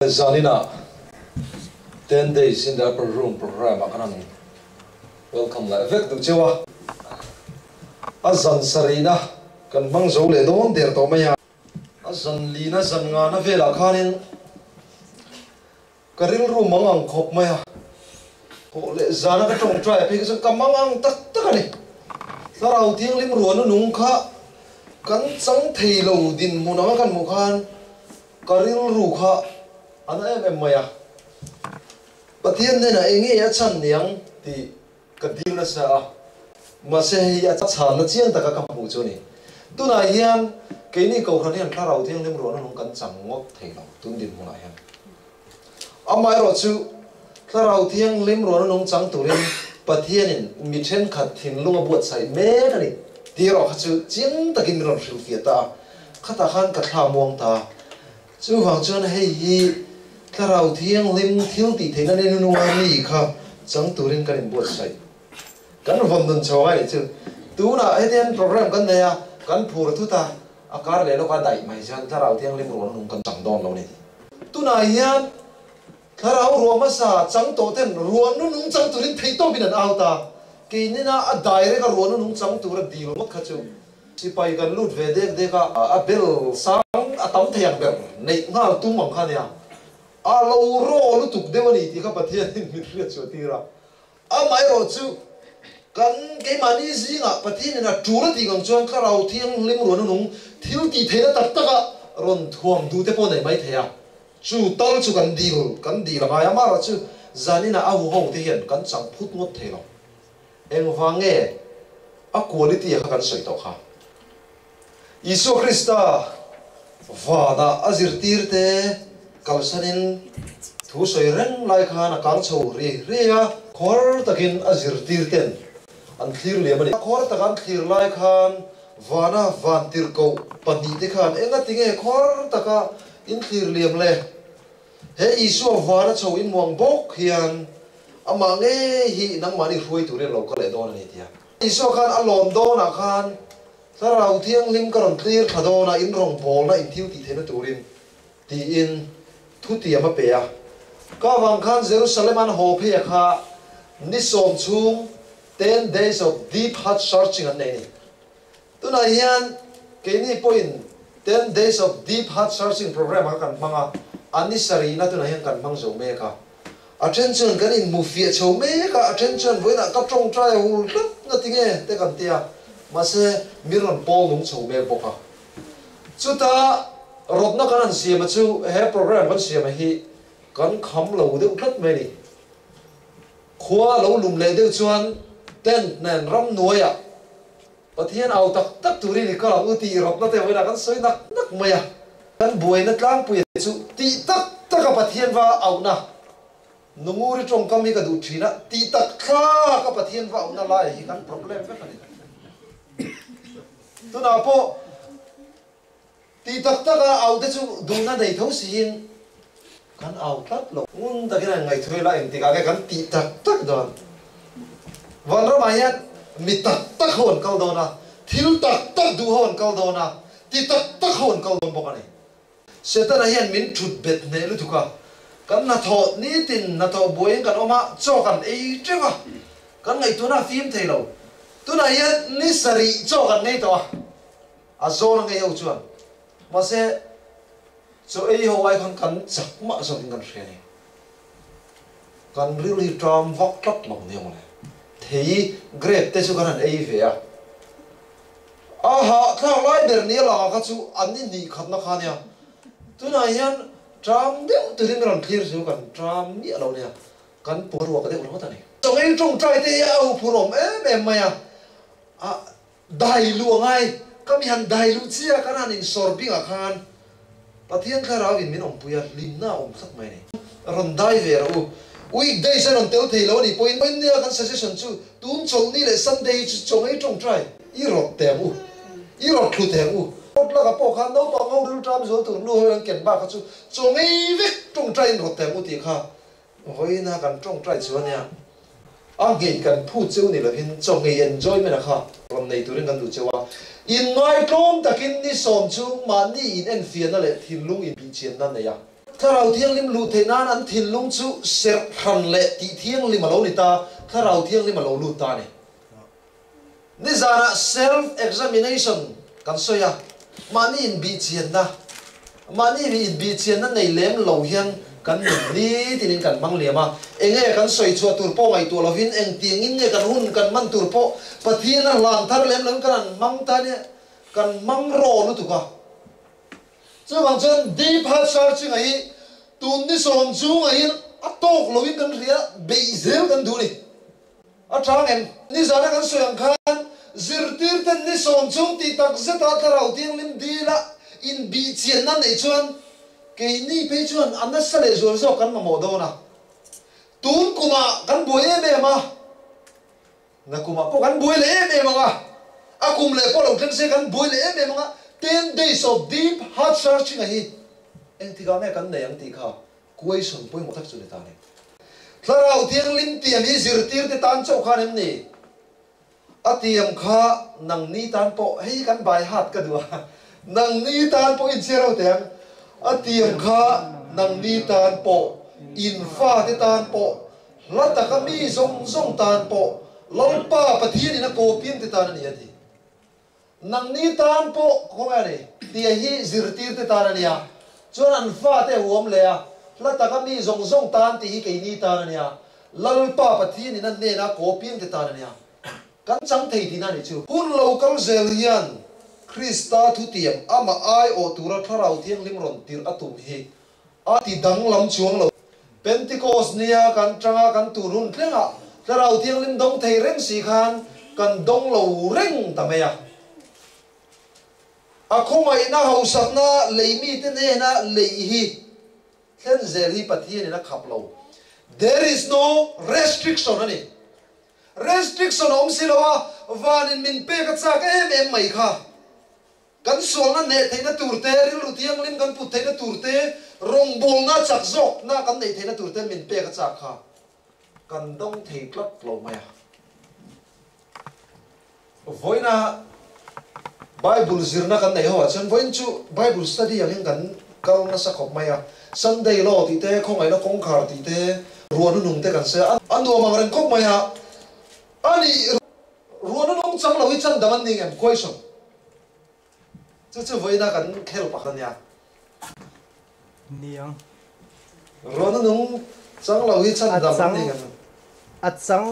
Zanina 10 days in the upper room program akan welcome la vek du chewa azan sarina kan bang zo le don der to maya azan lina zan nga na vela khanin karil ru mangang khop maya ko le zana ka tong trai pe ka kamangang tak tak ani sarau thiang lim ruan nung kha kan chang thei lo din munama kan mukhan karil ru kha ana em maya pathian ne na engi ya chan niang ti kadil na sa ma se ya chan na chiang ta ka mu chu ni tu na hian ke ni ko khan hian tharau thiang lim ro na nong kan chang ngok thei lo tun din mu na hian amai ro chu tharau thiang lim ro na nong chang turin pathian in mi then khat thin lunga buat sai me ka ni ti ro kha chu chiang takin ron sil fia ta khata khan ka thla muang ta chu wang chuan hei hi tharau thiang lim thil ti theina ne nu ni kha chang turin kan buat sai kan von dun chawai chu tu na eden program kan ne ya kan phur thu ta akar le lo ka dai mai chan tharau thiang lim ro nung kan chang don lo ni tu na hian tharau ro ma sa chang to ten ro nu nung chang turin thei to bin an au ta ke ni na a dai re ka ro nu nung chang tur di lo kha chu si pai kan lut ve de ka a bel sang a tam theiang ber nei ngal tu mong kha nia a lo ro lu tuk de wani ti kha pathian mi ria chu ti ra a mai ro chu kan ke mani zinga pathian na tur ti gang chuan tharau thiang lim ro nu nung thil ti theina tak taka ron thuam du te po nei mai theya chu tol chu kan di la ya ma ra chu zanina a hu ho te hian kan chang phut ngot the lo eng wange a quality kha kan soi to kha Isu Krista vada azir tirte kalsanin thu soi reng lai khana kang chho ri ya khor takin azir tirten an thlir le mani khor takan thlir lai khan vana van tir ko pani te khan enga tinge khor taka in thlir liam le he isu vana chho in muang bok hian amange hi nang mani ruai tu re lo ka le don ani tia isu khan alom do na khan tharau thiang lim karon clear thadona in rong bol na in thiu ti thena turin ti in thu ti ama pe a ka wang khan Jerusalem an ho phe kha ni som chung 10 days of deep heart searching an nei tuna hian ke ni point 10 days of deep heart searching program kan manga ani sari na tuna hian kan mang zo me ka attention kan in movie chho me ka attention voina ka trong try hul na tinge te kan tia mase miron pol nung chho me boka chuta rodna kan siam chu he program kan siam hi kan kham lo de utlat me ni khwa lo lum le de chuan ten nen ram nuaya pathian au tak tak turi ni ka uti rodna te voina kan soi nak nak maya kan buai na tlang pu chu ti tak tak pathian wa au na nunguri trong kami ka du thina ti tak kha ka pathian wa au na lai hi kan problem ve kan tu na po ti tak tak au te chu du na dei tho sin kan au tat lo ngun ta kina ngai thui la em ti ka kan ti tak tak don van ro mai yan mi tak tak hon kal do na thil tak tak du hon kal do na ti tak tak hon kal don bokani setan a hian min thut bet ne lu thuka kan na tho ni tin na tho boy kan oma cho kan ei trewa kan ngai tu na phim thei lo tu na hian ni sari cho kan nei to a zo na ngai ho chuan ma se so ei ho ai kan chak ma so kan hre ni kan really tram vok tat lo ni mo ne thei grep te chu kan ei ve a ha thang lai der ni la ka chu an ni khat na kha nia tu na hian tram de tu rin ron clear chu kan tram ni lo nia kan pu ro ka de lo ta ni chong ei trong trai te ya u phurom em ma ya a dai lu ngai kami han dai lu chia kan an in sorbing a khan pathian kharau in min om puya limna om khat mai ni ron dai ve ro weekday sa ron tel thei lo ni point ni kan suggestion chu tum chol ni le sunday chu chong ei trong trai i rot te mu i rot khu te mu pot la ka po khan no pa ngau ru tram zo tu lu hoi ken ba ka chu chong ei vek trong trai rot te mu ti kha hoi na kan trong trai chu ania ang ge kan phu chu ni la hin chong ei enjoy me na kha ron nei turin kan du chewa in ngai klom takin ni som chu ma ni in en fian na le thin lung in bi chen na ne ya thlarau thiang lim lu the nan an thin lung chu ser han le ti thiang lim alo ni ta thlarau thiang lim alo lu ta ni zana self examination kan soya mani in bi chian na mani in bi chian na nei lem lo hian kan ni tin kan mang lema enge kan soi chu tur po ngai tu lovin eng tiang in nge kan hun kan man tur po pathian lan thar lem lang kan mang ta ne kan mang ro lu tu ka chu bang chen deep heart searching ai tun ni som chu ngai atok lovin kan ria beizel kan du ni atrang em ni zana kan soyang khan zirtir ten ni som chu ti tak zeta tharau tiang lim dila in bi chian na nei chuan ke ni pe chuan anna sale zor zo kan mo do na tun kuma kan boy me ma na kuma po kan boy le me ma akum le po lo kan se kan boy le me ma 10 days of deep heart searching a hi eng ti ga me kan nei ang ti kha kuai sun poi mo tak chu le ta ne tharau thiang lim tiam hi zirtir te tan chau khan em ni atiam kha nang ni tan po hei kan bai hat ka duwa nang ni tan po in zero tem atiam kha nang ni tan po in fa te tan po lata ka mi zong zong tan po lolpa pathian ina ko pin te tan ni ati nang ni tan po ko ngani ti hi zirtir te tan ania chuan an fa te huam le a lata ka mi zong zong tan ti hi ke ni tan ania lolpa pathian ina ne na ko pin te tan ania kan chang thei ti na ni chu hun local zel hian Krista thu tiam ama ai o tura tharau thiang lim ron tir atum hi ati dang lam chuang lo Pentecost nia kan tanga kan turun tlenga tharau thiang lim dong thei reng si khan kan dong lo reng tameya akhomai na hausak na leimi te ne na lei hi thlen zel hi pathian na khap lo there is no restriction ani restriction om silawa vanin min pe ka chak em mai kha kan sol na ne theina turte ril ru tiang lim kan put theina turte rong bol na chak zok na kan nei theina turte min pe ka chak kha kan dong thei klap lo maya voina bible zirna kan nei ho chan voin chu bible study yang kan kal na sa khop maya sunday lo ti te khongai na kong khar ti te ruan nung te kan se an do mang ren khop maya ani ruan nung chang lo hi chan daman ning em question chu voi na kan khel pa kan ya niang ruan nung chang lo hi chan daman ning em chang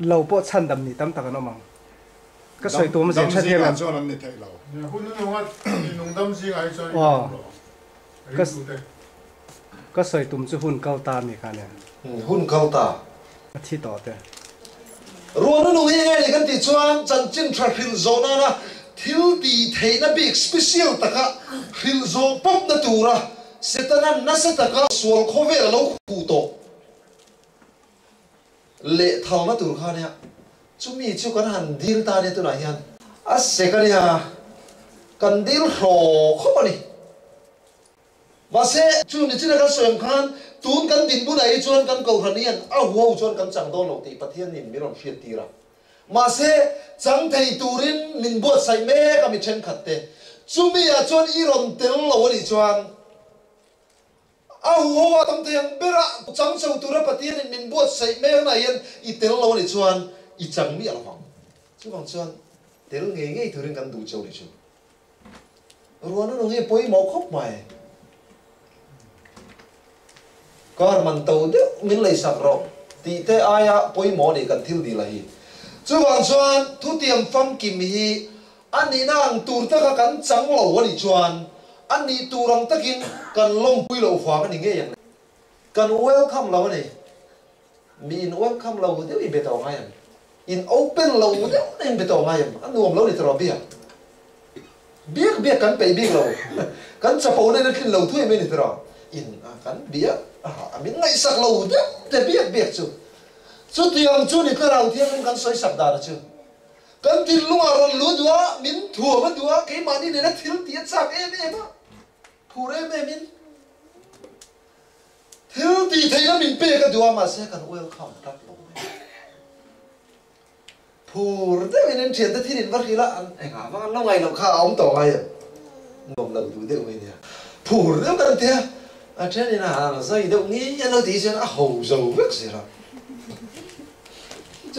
lo po chan dam ni tam ta kan mang ka soi tu ma se chat he cho nam ni thai lo hun nu nga nung dam ji ai cho ka soi tum chu hun kau ta mi kha ne hun kau ta thi to te ruan nung hi ngai kan ti chuan chan chin thra khil zona na thil ti theina big special taka khil zo pop na tura setana nasa taka sual khove lo khu to le thal na tur kha ne chumi chu kan han dil ta ne tu na hian a sekania kan dil ro khopani wase chu ni china kan soyam khan tun kan din bu nai chuan kan ko ranian a huo chuan kan chang do lo ti pathian nin miron hriat tira ma se chang thei turin min bo sai me ka mi chen khatte chumi a chuan i ron tel lo ni chuan a huo wa tam theng bera chang chau tura pathian min bo sai me na yen i tel lo ni chuan i chang mi al wang chu bang chuan tel nge nge turin kan du chau ni chu ruan no nge poi mo khop mai kar man tau de min lei sak ro ti te aya poi mo ni kan thil di la hi chu wang chuan thu tiam fam kim hi ani nang tur ta ka kan chang lo wa ni chuan ani turang takin kan long pui lo fa ka ni nge yang kan welcome lo ni mi in welcome lo de i beto ngai in open lo de in beto ngai an nuam lo ni tro bia bia kan pe bia lo kan chapo ne na thin lo thui me ni tro in kan bia min ngai sak lo de te bia chu chu tiang chu ni ka rau thiang kan soi sak da chu kan tin lunga ron lu dua min thua ma dua ke mani ne na thil ti chak em ma phure me min thil ti thei na min pe ka dua ma se kan welcome tak lo phur de min thian ta thin in var khila an nga wa lo ngai lo kha om to ngai nom lo du de we ne phur de kan the à trên này là dây động nghĩ nó tí trên hầu dầu vứt gì rồi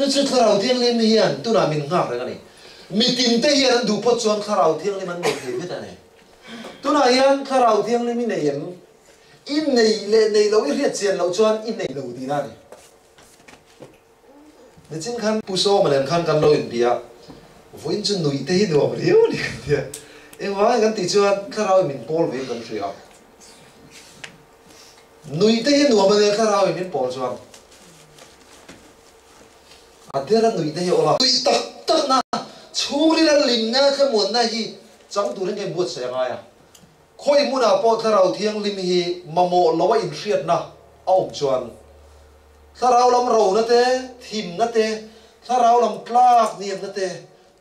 chứ khá rào thiên lên hiền tôi là mình ngạc đấy cái này mình tìm tới hiền đủ phật chuan khá rào thiên lên mình một thế biết này tôi là hiền khá rào thiên lên mình này in này lệ này lâu ít hiện tiền lâu chuan in này lâu tí ra này nên chính khăn puso mà nên khăn cần lâu in bia với chân núi tây đồ mà điếu đi kìa em nói cái tí chuan khá rào mình Paul về gần sửa núi tây đồ mà nên khá rào mình Paul chuan à thế là núi tây ola núi tắc tắc na churi là lim na cái muốn na hi chẳng tu đến cái buốt sẽ ngay à khôi muốn à po thà rau thiêng lim hi mà mộ lâu in riết na ông chuan thà rau làm rau na te thìm na te thà rau làm plak niệm na te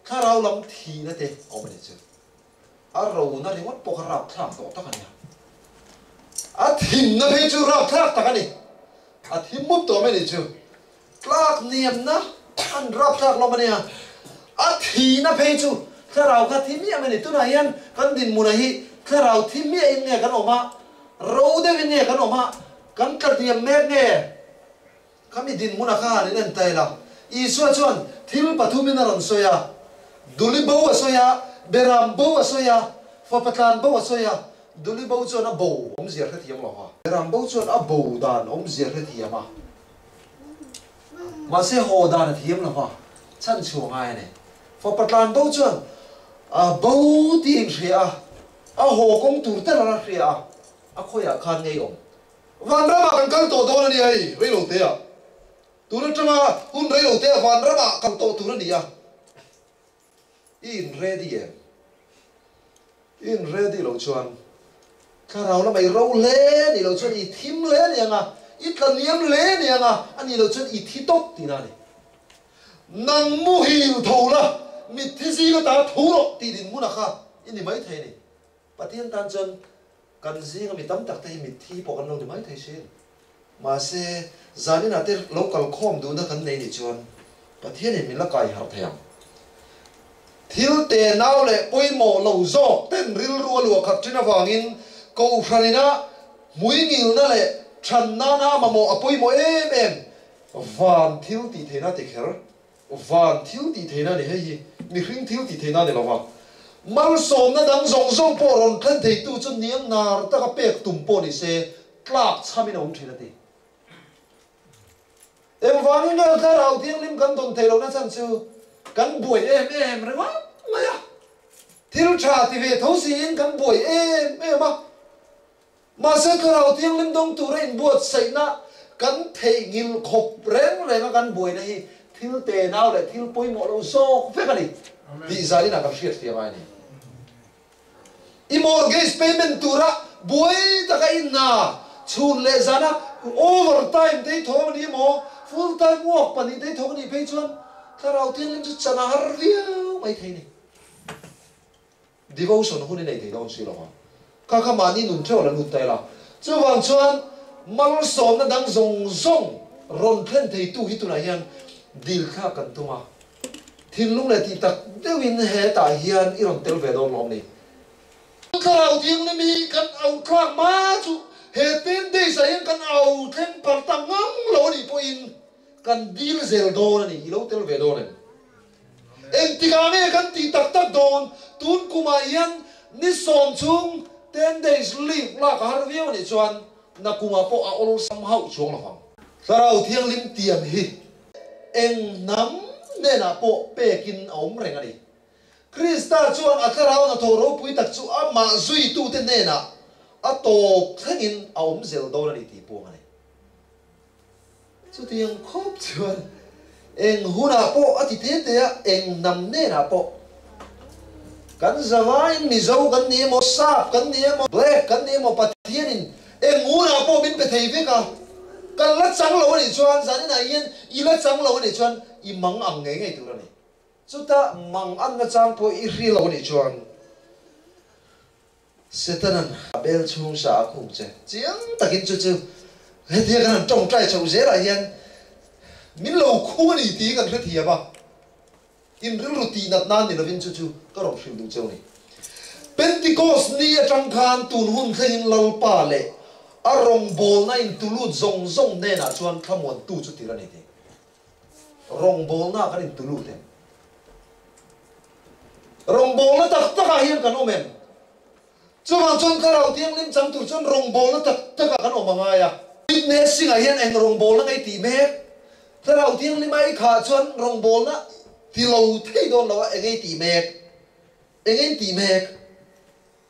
thà rau làm thi na te ông bên chứ à rau na thì mất po khá rau tham tổ tắc anh à thìm na phải chú rau tham tắc anh à thìm mất tổ bên chứ plak niệm na anh rap thạc lo mà nè à thì na phê chú khá rào khá thím mía này tôi nói anh căn đình mùa này khá rào thím mía in nghe căn ổm á râu đeo in nghe căn ổm á căn cắt tiệm mẹ nghe căn mi đình mùa nào khá đến anh tay là ý xua chuan thím bắt thu mình làm soya duli bầu soya beram bầu soya phapatan bầu soya duli bầu chuan à bầu ông giết hết thiam lo ha beram bầu chuan à bầu đàn ông giết hết thiam à mà sẽ hồ đàn thiếm là hoa chân chuồng ai này và bắt lan bầu chuan bầu tiền rìa hồ công tử tên là rìa khôi khan ngay ông van ra mà cần tổ đó là gì ấy lấy đầu tiên tu nó chama hun lấy đầu tiên van ra mà cần tổ tu nó gì in ready in ready lâu chuan khá rau là mày rau lé đi lâu chuan đi thím lé này à ít cần niệm lễ này à anh nhìn đầu chân ít thi tốt thì nào này năng mu hiểu thầu là mít thế gì có ta thấu rồi thì đến mu nào khác ini mấy thầy này bắt tiên tan chân cần gì cái mít tắm tắc thầy mít thi bỏ cần lâu thì mấy thầy xem mà sẽ giờ này là thế lâu cần khom đủ nó cần này để chọn bắt tiên này mình là cái học thèm thiếu tiền nào lệ bôi mồ lâu gió tên ril rùa lùa khắp trên vàng in cầu phan na mũi nhiều na lệ chân na na mà mồ bôi mồ em van thiếu thì thế na thì khéo van thiếu thì thế na để hay gì mi khinh thiếu thì thế na để làm vào mal som na đang rong rong po ron thân thầy tu chân niệm na ta cái bẹc tụm po này sẽ clap chăm nó ông thế là thế em van nghe cái đầu tiên lim cần tuần thầy lâu na chân chưa cần buổi em rồi quá mày à thiếu trà thì về thấu xin cần buổi em mà sẽ cái đầu tiên lim đông tu ra buat say na cần thầy nghìn khop rèn rồi mà cần buổi này thiếu tệ nào lại thiếu bôi mỏ đâu so phải cái này vì gia đình là gặp chuyện gì vậy này mortgage payment tu ra buổi ta cái na chun lệ ra na overtime thấy thôi đi mỏ full time work pani thấy thôi đi pay chuan cái đầu tiên lên chút chana har riêu mấy thầy này devotion hôm nay thầy đâu xí lo các cái mani nụn theo là nụn tay là chứ vàng chuan mal som nó đang rong rong ron thân thầy tu hít tu này hiền deal khác cần tu mà thiên lúc này thì tắc đều in hệ tại hiền iron tel về đâu lom này cái đầu tiên này mi cần ao khang má chú hệ tên đây sai cần ao thêm par tăng ngang lo đi poin cần deal zel do này lâu tel về đâu này em thì cái này cần thì tắc tắc don tun kuma hiền ni som chung 10 days leave là cả hai việc này chuan na kuma po a ol somehow chuang la phang sarau thiang lim tiam hi eng nam ne na po pekin om reng ani krista chuan a tharau na thoro pui tak chu a ma zui tu te ne na a to thangin a om zel do ni ti po ani chu tiang khop chuan eng huna po a ti te te eng nam ne na po kan zawai mi zo kan ni mo sap kan ni mo black kan ni mo pathianin em ngủ nào po bin pe thei ve ka kan la chang lo ni chuan zani na yen i la chang lo ni chuan i mang ang nge nge tu ra ni chu ta mang an na chang po i ri lo ni chuan setanan bel chung sa khung che chiang takin chu chu he thia kan trong trai chau je la yen min lo khu ni ti kan thia thia ba in ril ruti nat nan ni lo vin chu chu ka ro shil du chau ni Pentecost ni atang khan tun hun thin lal pa le rong bol na in tulu zong zong ne na chuan khamon tu chu tira ni te rong bol na kan in tulu te rong bol na tak tak hian kan omen chuan chon karau tiang lim chang tur chon rong bol na tak tak kan omanga ya fitness singa hian eng rong bol na ngai ti me karau tiang lim ai kha chuan rong bol na ti lo thei don lo ngai ti me ngai ti me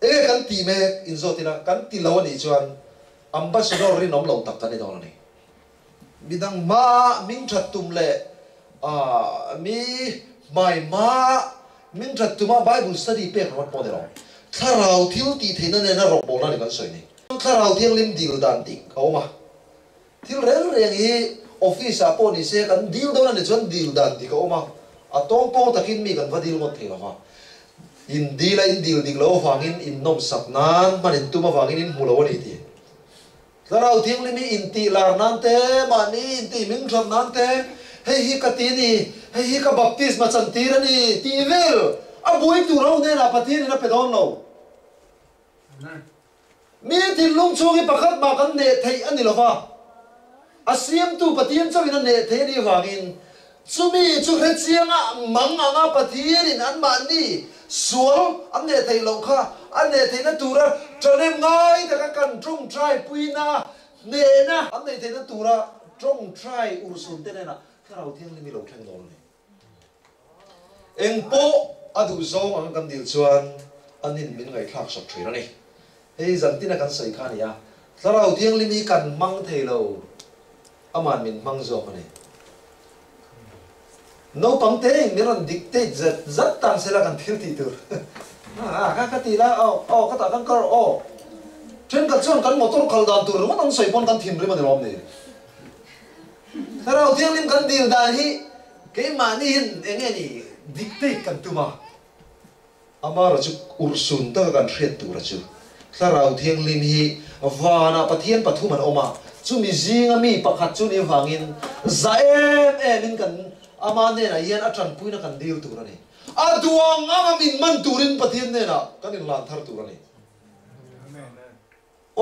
ngai kan ti me in zo tina kan ti lo ni chuan ambassador ri nom lo tak kan ni don ni bidang ma ming that tum le mi mai ma ming that tuma bible study pe ron po de ro tharau thil ti theina ne na ro bol na ni kan soi ni tharau thiang lim dil dan ti ko ma thil reng reng hi office a po ni se kan dil do na ni chuan dil dan ti ko ma a tong po takin mi kan va dil ngot thei ma in dil dik lo wangin in nom sak nan manin tuma wangin in mulo ni ti tharau thiang lim in ti lar nan te mani in ti ming tham nan te hei hi ka ti ni hei hi ka baptisma chan ti ra ni ti vel a bui tu ro ne na pathin na pe don lo mi tin lung chung i pakhat ma kan ne thei ani lo wa asiam tu pathian chaw in ne thei ni wangin chumi chu he chianga mang anga pathian in an ma ni sual an ne thei lo kha an ne thei na tura chanem ngai ta kan trung trai puina ne na an ne thei na tura trung trai ursun te ne na tharau thiang lim lo thang don ni eng po adu zong ang kan dil chuan anin min ngai thak sak thira ni hei zantina kan sai kha ni ya tharau thiang lim hi kan mang thei lo aman min mang zo ani no pang te miron dictate zat tan sela kan thil ti tur ka ti la ka ta kan kar chen ka chuan kan motor khal dan tur ma nang soi pon kan thim ri ma rom ni tharau thiang lim kan dil dan hi ke mani hin enge ni dictate kan tuma amara chu ursun ta kan thret tu ra chu tharau thiang lim hi wana pathian pathuman oma chu mi zinga mi pakhat chu ni wangin zaem in kan amane na yan atran puina kan dil tu ra ni aduang anga min man turin pathian ne na kan in lan thar tu ra ni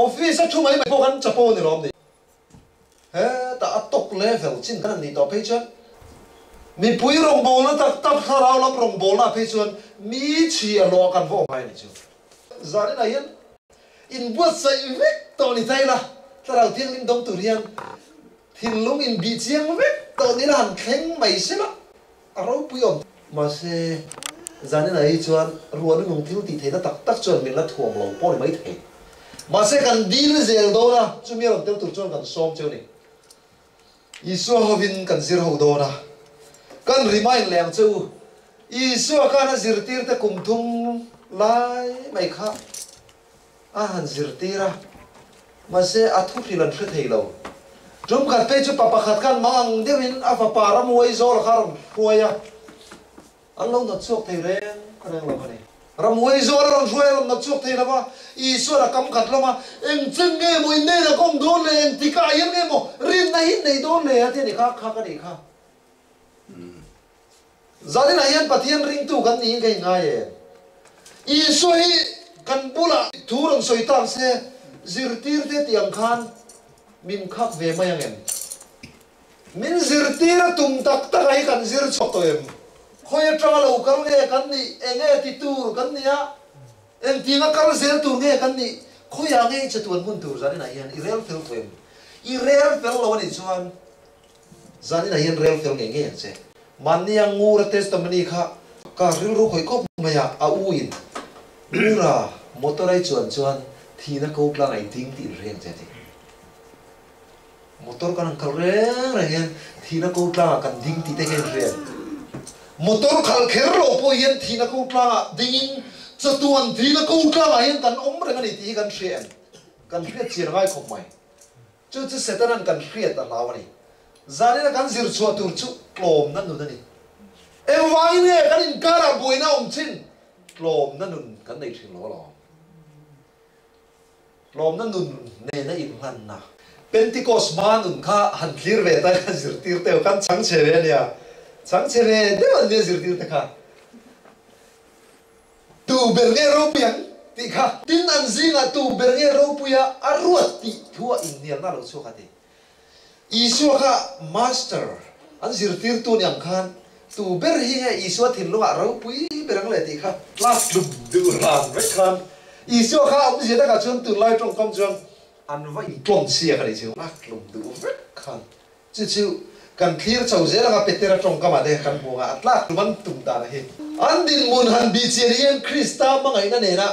office a thu mai po kan chapo ni rom ni he ta atok level chin kan ni to pe chuan mi pui rong bol na tak tap tharau lam rong bol na pe chuan mi chi a lo kan vo mai ni chu zani na yan in buat sai vek to ni thai la tharau tiang lim dong tu rian thin lung in bi chiang vek to ni han khleng mai se la a ro pui om ma se zani na hi chuan ruan nung thil ti thei na tak tak chuan min la thuam lo po ni mai thei ma se kan dil zel do na chu mi ron tel tur chuan kan som cheu ni isu hovin kan zir ho do na kan remind leng chu isu ka na zir tir te kum thum lai mai kha a han zir tira ma se a thu philan thre thei lo drum khat pe chu papa khat kan mang dewin a fa para muai zol kharam huaya an lo na chok thei reng kan lo khani ramuai zol ron huai ron na chok thei la ba isu ra kam khat lo ma eng cheng nge moi ne na kom do le eng tika yem nge mo rin na hin nei do le ati ni kha ka ni kha zani na yan pathian ring tu kan ni ngai ngai isu hi kan bula thurang soitam se zirtir te tiang khan min khak ve mayang em min zirtir tum tak tak ai kan zir chok to em khoya tra lo kal nge kan ni enge ti tur kan ni a em tinga kal zel tur nge kan ni khoya nge chatuan mun tur zani na yan irel fel to em irel fel lo ni chuan zani na yan rel fel nge nge che man yang ngur testimony kha ka ril ru khoi kop maya a uin ura motorai chuan chuan thina ko klang ai ting ti reng che ti motor kan kal reng reng thina ko klang kan ding ti te hen reng motor khal kher ro po yen thina ko klang ding chatuan thina ko klang hen kan om reng ani ti kan reng kan riat chir ngai khop mai chu chu setanan kan riat a lawani zani na kan zir chua tur chu klom nan nu ni em wai ne kan in kara boina om chin klom nan nun kan nei thin lo lo klom nan nun ne na in hlan na pentecost man nun kha han clear ve ta kan zir tir te kan chang che ve nia chang che ve de man ne zir tir te kha tu ber ne ro pian ti kha tin an zinga tu bernge ro puya arut ti thua in nial na lo chu kha ti isu kha master an zirtir tu nyang khan tu ber hi he isu thin lunga ro pui berang le ti kha last dum du ran re khan isu kha om je da ka chun tu lai trong kam chuan an vai plom sia ka le chu last dum du khan chu chu kan clear chau je la petera trong kama de kan bunga atla man tum ta na hi an din mun han bi cherian krista mangai na ne na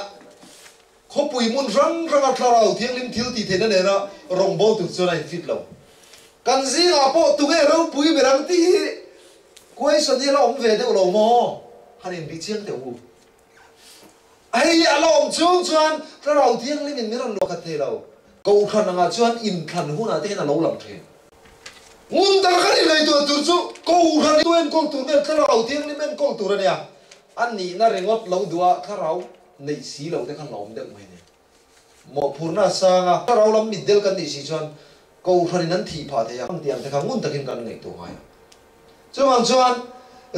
khopui mun rang rang atlarau thiang lim thil ti the na ne na rong bol tu chu nai fit lo kan zi a po tu ge ro pui berang ti koi so ni la om ve de lo mo hanin bi chiang te u ai a lo om chung chuan tlarau thiang lim in mi ran lo kha the lo ko khan nga chuan in khan hu na te na lo lam the ngun tar khani lai tu tur chu ko khani tu en kol tu ne tlarau thiang lim en kol tu ra nia an ni na rengot lo dua tlarau nei si lo te khan lom de mai ne mo phurna sanga tlarau lam mi del kan ni si chuan ko khani nan thi pha the ya ang tiang te kha ngun takin kan nei tu hai chuan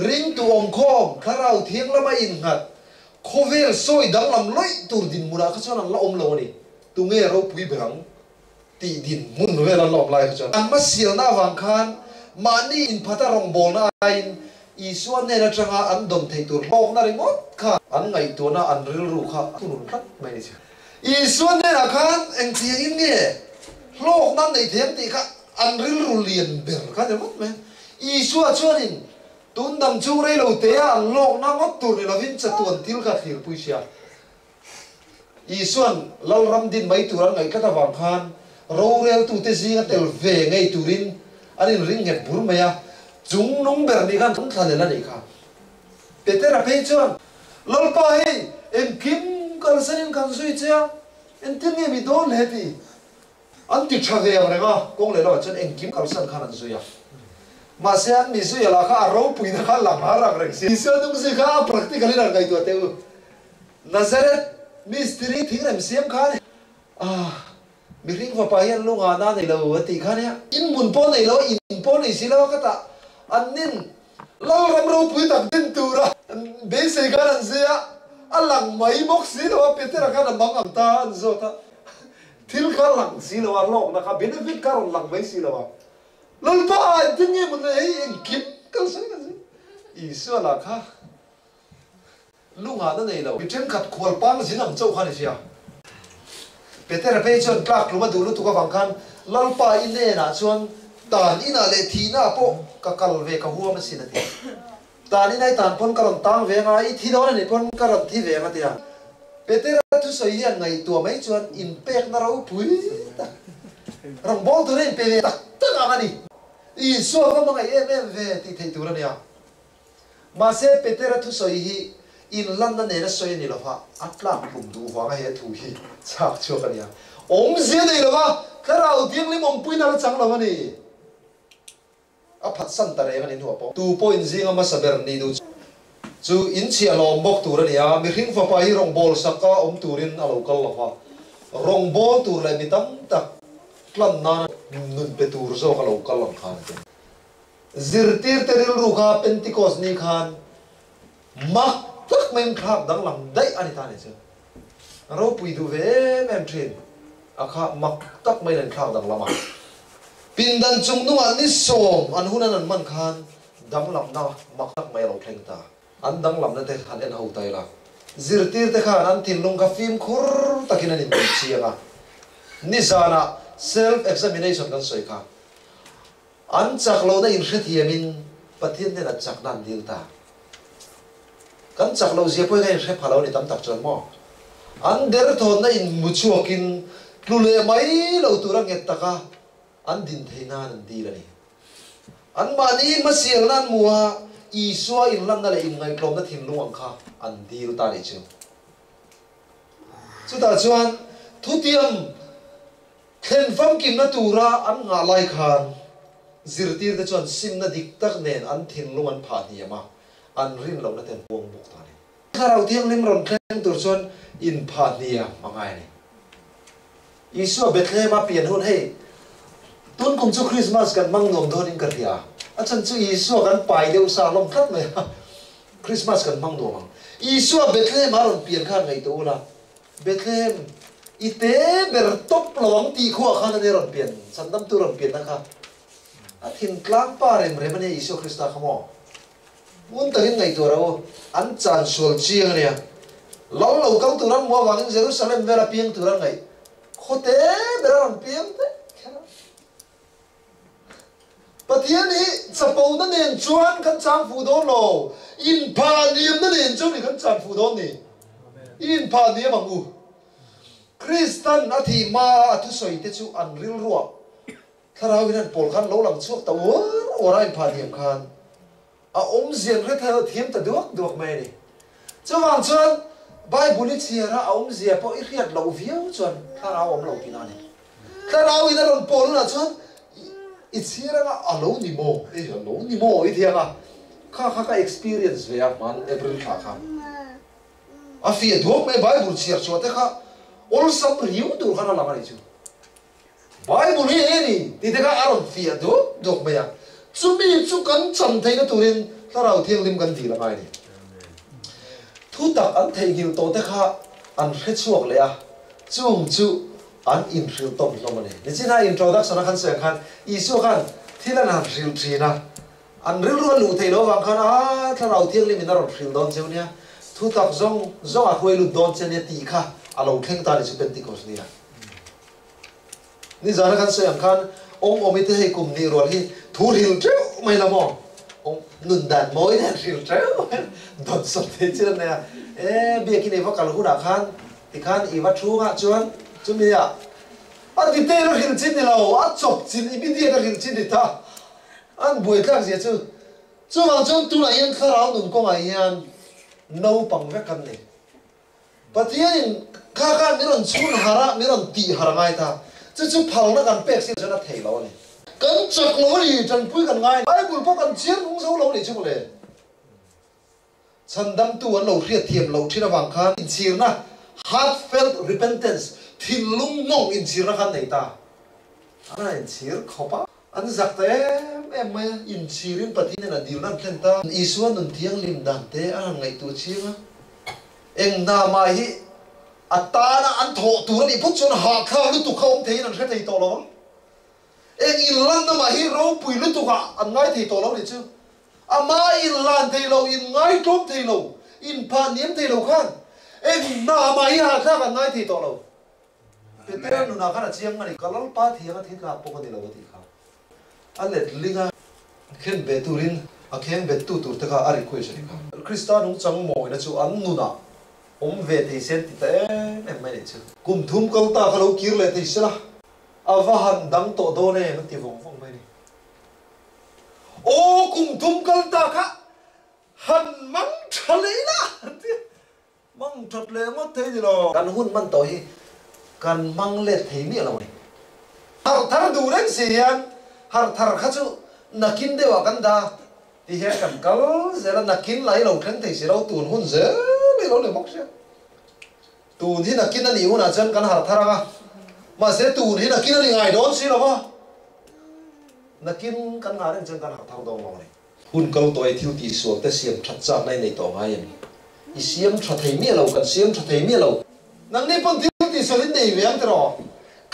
ring tu om khom tlarau thiang lama in ngat khovel soi dang lam loi tur din mura kha chuan la om lo ni tu nge ro pui berang ti din mun ve la lom lai chuan an ma sil na wang khan mani in phata rong bol na in isuan ne na changa an dom thei tur mok na ringot kha an ngai tu na an ril ru kha tunun khat mai ni cha isuan ne na khan eng chiang in nge lok nan nei them ti kha an ril ru lien ber kha de mot me isua chuan in tun dam chu rei lo te a lok na ngot tur ni lovin cha tuan til kha thir pui sia isuan lal ram din mai tur an ngai ka ta wang khan ro rel tu te zinga tel ve ngai turin anin ring het bur maya chung nong ber ni kan thun thale la ni kha petera pe chuan lol pa hi em kim kal sanin kan sui cha en tin nge mi don heti an ti tha ve re ma kong le lo chuan em kim kal san khan an zuya ma se an mi su ya la kha ro pui na kha lam ha rak rek si se dum se kha practically ra ngai tu te Nazareth mystery thing rem siam kha mi ring va pa hian lunga na nei lo ti kha ne in mun po nei lo in po nei si lo ka ta an nin lo ram ro pui tak din tu ra be se ka ran se a alang mai mok si lo petera ka na bang ang ta an zo ta thil kha lang si lo a lok na kha benefit ka ron lang mai si lo a lol pa tin nge mun nei in kip ka sai ka si I so la kha lunga na nei lo bi chen khat khol pang sin ang chau kha ni sia Peter pe chuan tlak luma dulu tu ka wang khan lalpa in ne na chuan tan ina le thina po ka kal ve ka huam sin ati tan inai tan pon karon tang ve nga I thi do ni pon karon thi ve nga tia Peter tu so hian ngai tu mai chuan in pek na ro pui ta rong bol tu ren pe ve tak tak ani I so ka ma ngai em ve ti thei tu ra nia ma se Peter tu so hi in London ne na soi ni lo pha atla plum du wa ga he thu hi chak chu ka nia om ze nei lo ba kharau tiang lim om pui na chang lo ni a phat san ta re ga ni ho po tu po in zinga ma saber ni du chu in chia lom bok tu ra nia mi hring fa pa hi rong bol saka om turin a lo kal lo pha rong bol tur lai mi tam tak tlan na nun pe tur zo ka lo kal lo khan zirtir teril ru kha pentecost ni khan mak tak men khap dang lam dai ani ta ne chu ro pui du ve mem thin akha mak tak mai len khap dang lama pin dan chung nu an ni som an hunan an man khan dang lam na mak tak mai lo thleng ta an dang lam na te khan en ho tai la zirtir te khan an tin long ka film khur takin an in chianga ni sana self examination kan soi kha an chak lo na in khet hiamin pathian ne na chak nan dil ta kan chak lo zia poi ngai hre phalo ni tam tak chon mo an der thon na in muchuakin tlule mai lo tura nget taka an din theina nan di la ni an ma ni ma sial nan muwa I so in lam na le in ngai klom na thin luang kha an di ru ta ni chu chu ta chuan thu tiam khen fam kin na tura an nga lai khan zirtir te chuan sim na dik tak nen an thin lung an pha ni ma an rin lo na ten puang buk ta ni kharau thiang lim ron thleng tur chuan in pha nia mangai ni Isu Bethlehem a pian hun hei tun kum chu Christmas kan mang nom don in karia a chan chu Isu kan pai deu sa lom khat me Christmas kan mang do mang Isu Bethlehem a ron pian khan ngai to la Bethlehem ite ber top lawang ti khuwa khana ne ron pian sandam tu ron pian na kha athin tlang pa rem rem ne Isu Krista khamo mun ta hin ngai to rawo an chan sol chiang ne lo lo kang tu ran mo wang Jerusalem vera piang tu ran ngai khote ber ron piang te Pathian hi sapau na nen chuan kan chang fu don lo in pa niam na nen chu ni kan chang fu don ni in pa niam angu Christian athi ma athu soi te chu an ril ruwa tharau hian pol khan lo lang chuak ta ora in pa niam khan a zian re tha thiam ta duak mai ni chuwang chuan Bible chiara a zia po i riat lo viau chuan tharau lo pina ni tharau ina ron pol na chuan Ichira nga alo ni mo ithia nga kha experience ve man April kha a fi duok me Bible chiar chote kha all some riu tu khana la mari chu Bible ni ti te kha aron fi duok me ya chumi chu kan cham thei na turin tarau thiang lim kan ti la ngai ni thu tak an thei gil to te kha an hre chuak le a chung chu an in real top lo mane ni china introduction khan se khan Isu khan thilan han real trina an real ro lu thei lo wang khan a tharau thiang lim in ron real don cheunia thu tak zong a khoi lu don chen ti kha alo kheng ta ni Pentecost ni zana khan se khan om ite he kum ni rol hi thu real treu mai la mo om nun dan moi dan real treu don so te chen na bia ki ne va kal hu da khan ti khan I va thu nga chuan chumi ya a ti te ro hil chin ni lo a chok chin I bi dia ka hil chin ni ta an boi tlak zia chu wang chong tu la yan kharau nun ko ngai yan no pang ve kan ni pathian kha mi ron chun hara mi ron ti har ngai ta chu phal na kan pek sil jana thei lo ni kan chak lo ni chan pui kan ngai ai bul po kan chian hung so lo ni chu le chandam tu an lo hriat thiam lo thina wang khan in chir na heartfelt repentance thin lung mong in chir na khan nei ta ana in chir khopa an zak te em in chirin pathin na dil nan thlen ta Isu nun thiang lim dan te an ngai tu chinga eng na ma hi atana an tho tu ni phut chon ha kha lu tu khom thei nan kha thei to lo eng in lan na ma hi ro pui lu tu ka an ngai thei to lo ni chu ama in lan thei lo in ngai tom thei lo in pa niam thei lo khan eng na ma hi ha kha kan ngai thei to lo Peter nu na khana chiang ngani kalal pa thianga thi ka po ka ni lo ti kha alet linga khen be turin a khen be tu tur ta ka ari khoi se kha Christian ung chang mo na chu an nu na ve thei sen ti te em mai chu kum thum kal ta khalo kir le thei sela avahan dang to do ne na ti vong vong mai ni o kum thum kal ta kha han mang thale na mang thot le mo thei ji lo kan hun man to hi kan mang le thei mi lo ni har thar du ren sian har thar kha chu nakin de wa kan da ti he kan kal zela nakin lai lo khen thei si lo tun hun ze le lo le mok se tun hi nakin ani una chan kan har thara ma se tun hi nakin ani ngai don si lo ba nakin kan nga ren chan kan har thar do lo ni hun kal to ai thiu ti suak te siam that chak nai nei to ngai ani I siam that thei mi lo kan siam that thei mi lo nang ni pon thiu ti solin nei veang tro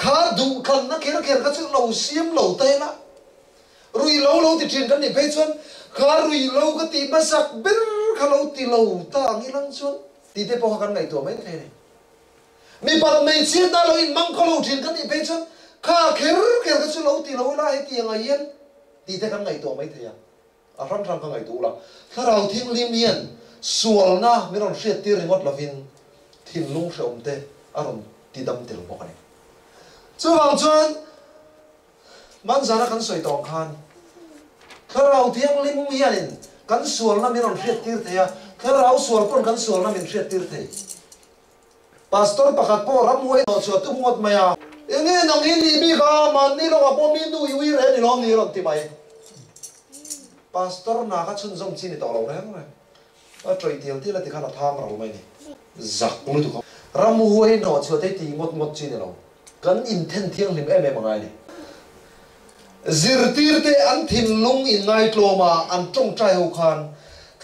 kha du kan na kher kha chu lo siam lo te na rui lo ti thin kan ni pe chuan kha rui lo ka ti ba sak ber kha lo ti lo ta ngi lang chuan ti te po kan ngai to mai the ni mi pat mai chi ta lo in mang ko lo thin kan ni pe chuan kha kher ka chu lo ti lo la he ti ngai yen ti te kan ngai to mai the ya a ram ka ngai tu la tharau thing lim yen sual na mi ron hriat ti ringot lovin thin lung hre om te aron ti dam tel mo kan chuwang chuan man zana kan soi tong khan tharau thiang lim hianin kan sual na mi ron hriat tir the ya tharau sual pon kan sual na min hriat tir the pastor pakhat po ram huai no chu tu ngot maya enge nang hin ni bi kha man ni lo ka po mi nu wi re ni lo ni ron ti mai pastor na ka chun zong chi ni to lo reng re a troi tial ti la ti kha la tham ro mai ni zak lu tu ram huai no chu te ti ngot chi ni lo kan in then thiang lim em mangai ni zirtir te an thin lung in ngai tloma an tong trai ho khan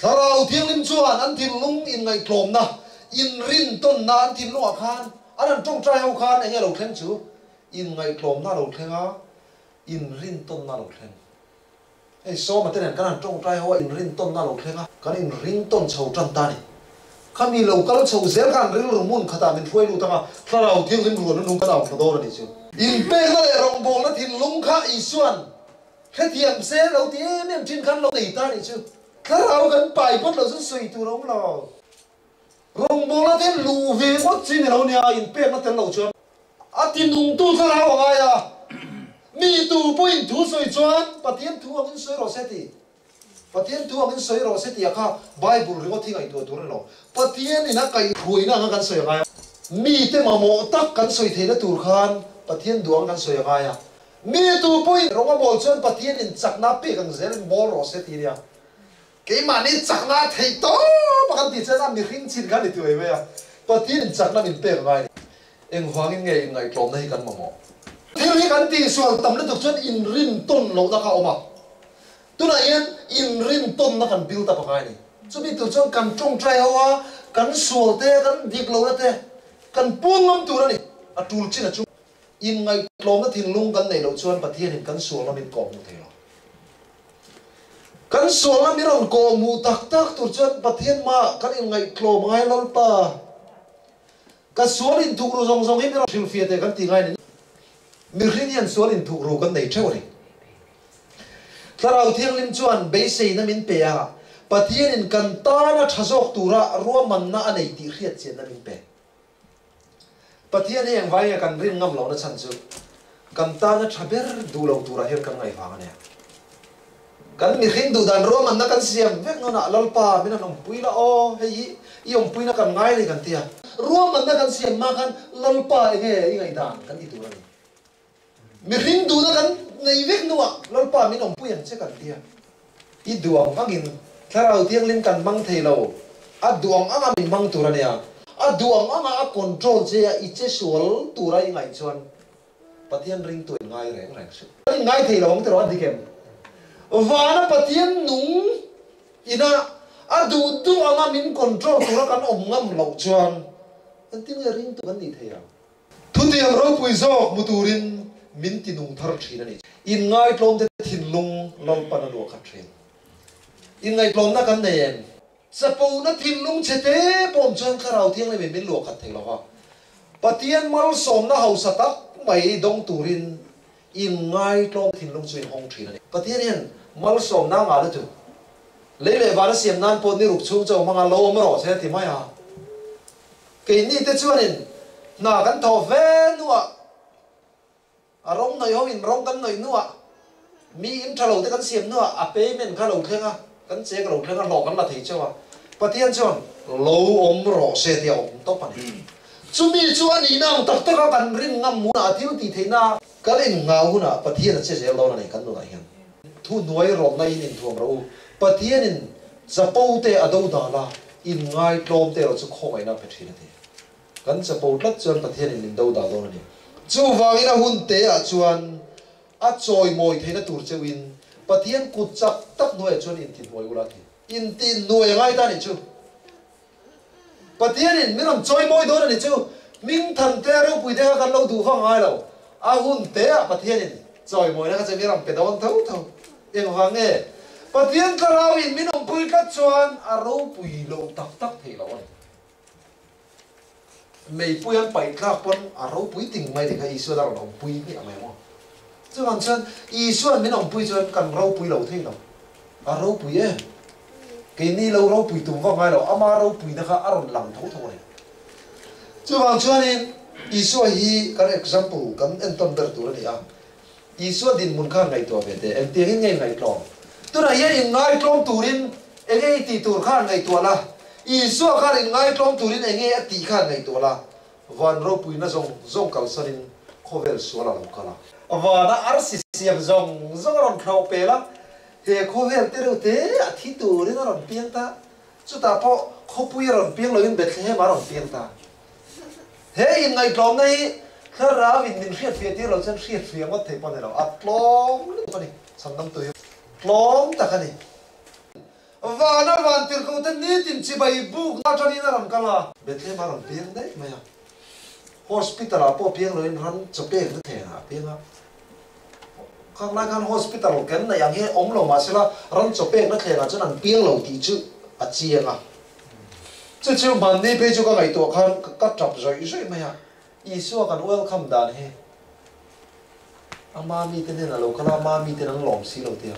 tharau thiang lim chuan an thin lung in ngai tlom na in rin ton nan tin lo khan anan tong trai ho khan enge lo thleng chu in ngai tlom na lo thlenga in rin ton na lo thleng ei so ma ten kan tong trai ho in rin ton na lo thlenga kan in rin ton chho tran ta ni kami lo kal chho zel kan ril ru mun khata min phoi lu tanga tharau thiang lim ru nu kan au do ni chu in pe na le rong bol na thin lung kha i suan khe thiam se lo ti em chin kan lo nei ta ni chu tharau kan pai pot lo sun sui tu rong lo rong bol na ten lu ve pot chin lo nia in pe na ten lo chuan a tin nung tu tharau nga ya mi tu point thu soi chuan patien thu ang soi ro se ti patien thu ang soi ro se ti kha bible ringo thingai tu tur lo patien ina kai phuina nga kan soi nga mi te ma mo tak kan soi theina tur khan patien duang kan soi nga ya mi tu point ronga bol chuan patien in chakna pe kan zel bol ro se ti ya ke mani chakna thei to pakan ti chana mi hring chin kan ti we ya patien in chakna min pe nga eng hwangin ngai tlom na hi kan mo thil hi kan ti sual tam na tuk chuan in rin ton lo na ka oma tuna yan in rin ton na kan build up ka ni chumi tu chuan kan tong trai hawa kan sual te kan dik lo na te kan pun ngam tu ni a tul chin a chu in ngai tlom na thin lung kan nei lo chuan pathian in kan sual na min ko mu thei lo kan sual na mi ron ko mu tak tak tur chuan pathian ma kan in ngai tlom ngai lol pa ka sual in thuk ro zong zong hi mi ron thil fia te kan ti ngai ni mi hring hian sual in thuk ro kan nei theu ri tharau thiang lim chuan be sei na min pe a pathian in kan ta na thazok tura ruaman na anei ti hriat chen na min pe pathian heng vai kan rin ngam lo na chan chu kan ta na thaber du lo tura her kan ngai wang ane kan mi hring du dan ruaman na kan siam vek no na lalpa mina nom puila o hei i om puina kan ngai le kan tia ruaman na kan siam ma kan lalpa enge ngai dan kan ti tura ni mi hring du na kan nei vek nuwa lalpa min om puyan che kan tia i duang angin tharau thiang lim kan mang thei lo a duang anga min mang tura nia a duang anga a control che i che sual tura i ngai chuan pathian ring tu ngai reng reng su ngai thei lo ong te ro dikem vana pathian nung ina a du anga min control tura kan om ngam lo chuan an tin ring tu kan ni thei a thu tiam ro pui zok muturin min ti nung thar thina ni in ngai tlom te thin lung lol pan lo kha thren in ngai tlom na kan nen sapo na thin lung chete pom chuan kharau thiang le min lo khat thei lo ha pathian mal som na hausa tak mai dong turin in ngai tlom thin lung chuin hong thina ni pathian hian mal som na nga tu le le wa na siam nan po ni ruk chung chaw manga lo ma ro se ti mai ha ke ni te chuan in na kan tho ve nuwa arong noi ho in rong kan noi nuwa mi im thalo te kan siam nuwa a payment kha lo thlenga kan che ka lo thlenga lo kan la thei chawa pathian chon lo om ro se ti om to pa ni chumi chuan ni nang tak tak kan rin ngam mu na thil ti theina kalin ngau na pathian che je lo na nei kan no na hian thu noi rom na in thuam ro pathian in zapo te ado da la in ngai tlom te ro chu khomai na pe thina te kan zapo tlat chuan pathian in do da lo na ni chu wangina hun te a chuan a choi moi theina tur chewin pathian kut chak tak noi chuan in tin moi ula thi in tin noi ngai ta ni chu pathian in miram choi moi do ni chu ming than te ro pui te kan lo du khang ngai lo a hun te a pathian in choi moi na ka che miram pe don thau thau eng wange pathian karau in minom pui ka chuan a ro pui lo tak tak thei lo ni mei pui an pai khak pon a ro pui ting mai de ka isu da ro pui ni a mai mo chu an chan isu an min ong pui chuan kan ro pui lo thei lo a ro pui e ke ni lo ro pui tum wa ngai lo ama ro pui na kha aron lang tho tho ni chu wang chuan in isu hi kan example kan en ton ber tur ni a isu din mun kha ngai to ve te en te hin ngai tlom tu na ye in ngai tlom turin enge ti tur kha ngai to la isu kha in ngai tlom turin enge ti kha ngai to la van ro pui na zong kal sanin khovel suala lo kala avana arcisiam zong ron khau pe la he khovel te ro te a thi tur na ron piang ta chu ta po khopui ron piang lo in bet he ma ron piang ta he in ngai tlom nei khara vin min riat fia ti lo chan riat fia ngot thei pon lo a tlom ni pani sam nam tu tlom ta ka ni và nó van tiền câu tên ní tiền chỉ bay bu na cho đi na làm kala bê thế mà làm pieng đấy mày à hospital à po pieng rồi rắn chụp pieng nó thế à pieng à các lại kan hospital cái này yang he om lo mà sẽ là rắn chụp pieng nó thế là cho nên pieng lâu tí chứ à chieng à chứ chứ mà ní bây giờ cái ngày tuổi kan cắt chập rồi mày à Isu kan welcome dan he amami tên là lâu kala mami tên là lom xí lâu tiệt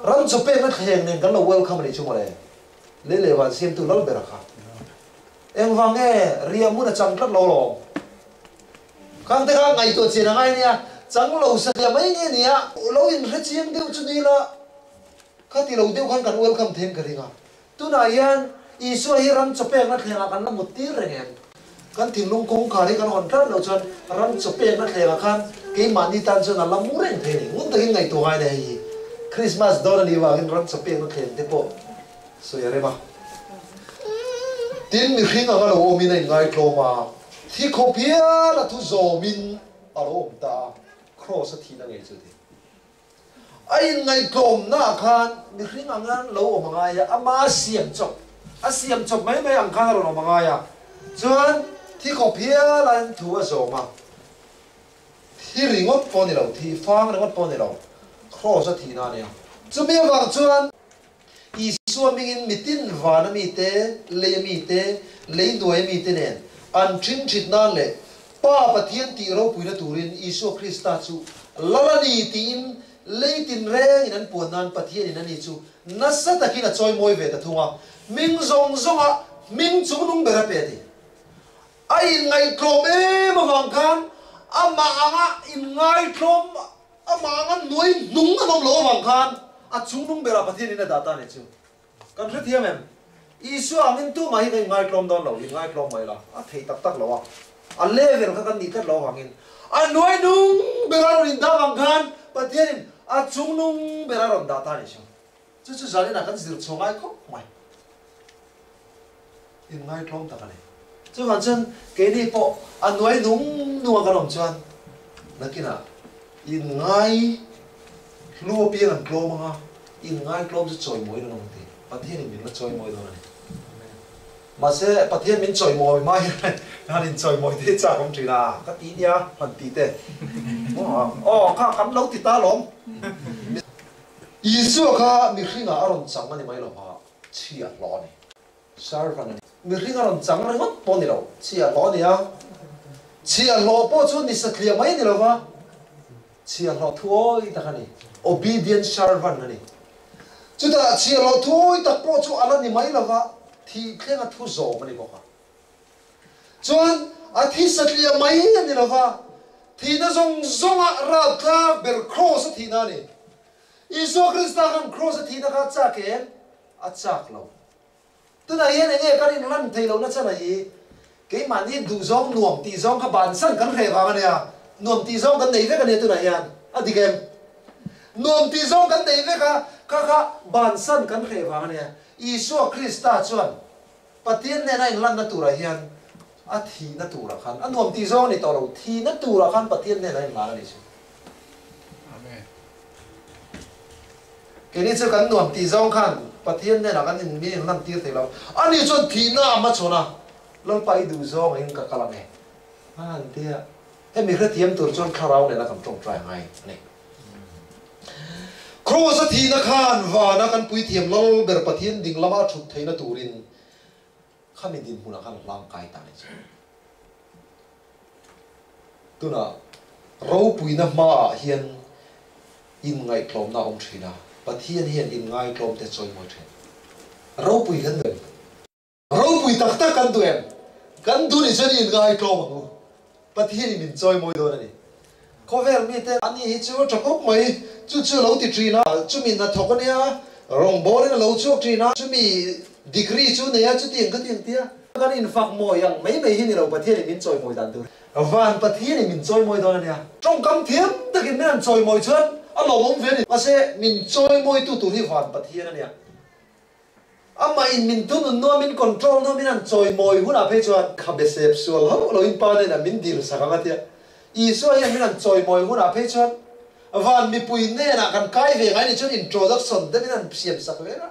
rắn chụp pieng nó thế nên kan là welcome này chung mà lấy lệ van xem tu lâu bê ra khá em vang nghe ria muốn là chẳng rất lâu lâu khang thế khang ngày tuổi chuyện là ngay nè chẳng lâu sạch là mấy nghe nè lâu in rất chiêm tiêu chút đi là khá thì lâu tiêu khang cần welcome thêm cái gì ngà tu này anh Isu hi ran chopeng na thlenga kan la mutir rengem kan thinglung kong khari kan hon tran lo chan ran chopeng na thlenga khan ke mani tan chan la mureng the ni ngun takin ngai to ngai nei Christmas dor ni wa ran chopeng na thlen te po so yare ma tin mi hring anga lo mi nei ngai tlo ma thi khopia la thu zo min alo ta cross thi na nge chu ti ai ngai klom na khan mi hring anga lo ma ngai ama siam chop asiam chop mấy mấy ang khang rồi mà ngay à chuan thi copia lan thu zo ma thi ringot pon ni lo thi fang ringot pon ni lo cross thi na ne chu mi wang chuan Isu mingin mitin vana mi te le duai mi te nen an thin thit nan le pa pathian ti ro puina turin Isu Krista chu lalani tin leitin re in an puan nan pathian in ani chu nasa takina choi moi ve ta thunga Minh zong zong à Minh chúng nung bera pe đi ai ngày klom mà vàng khan ama anga in ngày klom ama anga nuôi nung nó lo vàng khan chúng nung bera pathian in data này chứ kan rất thiam em Isu amin tu mai ngày klom don lo ngày klom mai la thei tak lo a level ka kan ni kat lo wangin nuôi nung bera in da vàng khan pathian in chúng nung bera ron data này chứ chứ zali na kan zir chongai ko mai in ngay klom ta này chứ hoàn chân cái đi bộ nuôi nung nuôi cái lòng chuan nó kia nào in ngay lúa bia ăn klom mà in ngay klom chứ choi mồi nó không thì bắt thiên mình nó choi mồi đó này mà sẽ bắt thiên mình choi mồi mai nên choi mồi thế chắc không chỉ là cái tí nha phần tí thế các cắn lâu thì ta lắm Isu ka mi khi ngã aron chẳng anh mấy lo ha chia lo này sao vậy này mi khi ngã aron chẳng anh mất bao nhiêu đâu chia lo này à chia lo bao nhiêu ni sát liam mấy nhiêu đâu chia lo thôi ta cái này obedient servant này chúng ta chia lo thôi ta bao nhiêu anh ni mấy đâu thì cái ngã thu dầu mà đi bao chuan thì sát liam mấy nhiêu đâu thì nó zong ra ra bel cross thì na này Isu Krista kan cross thì nó khác chắc em chắc lâu tức là hiện nghe cái này lăn thấy lâu nó chắc là gì cái mà đi đủ giống nuông tì giống các bạn sẵn cần hệ vào cái này à nuông tì giống cần đấy với cái này tức là hiện thì em nuông tì giống cần đấy với các bạn sẵn cần hệ vào cái này Isu Krista chuan bắt tiên này lăn nó tụ ra hiện thì nó tụ ra khăn nuông tì giống này tao lâu thì nó tụ ra khăn bắt tiên này là cái này cái này chỉ cần nuông tì giống khăn bắt thiên này là cái nhìn mi làm tiệt thế nào anh ấy chọn thì na mà chọn à lần bay đủ gió mà anh cả cả này anh thế em mình rất hiếm tuổi chọn kharao này là cầm trồng trái ngay này cross thì nó khan và nó cần bùi thiềm lâu bề bắt thiên đình lama chụp thấy nó turin khăm mình đình hùn khan lang kai ta này tu na râu bùi nó ma hiền in ngày klom na ông thina bắt thiên hiện in ngay klom te choi moi the rau pui kan dem rau pui tak kan tu em kan tu ni chani in ngay klom ang bắt thiên in choi moi do ni cover mi te ani hi chu chakop mai chu lo ti trina chu min na thok ania rong bol na lo chu trina chu mi degree chu ne ya chu tiang ka tiang tia kan in fak moi yang mấy hi ni lo bắt thiên in choi moi dan tu van bắt thiên in choi moi do nia trong kam thiam takin nan choi moi chuan anh老公về mà sẽ mình chơi môi tu đi hoàn bát thiên này à mà mình tu nó mình control nó mình ăn chơi môi hút à phải cho khắp bề xếp xuôi hả lo in pa này là mình điều sao cái thế ý xuôi mình ăn chơi môi hút à phải cho và mình bùi nè là cần cái về ngay này cho introduction để mình ăn xiêm sắc vậy đó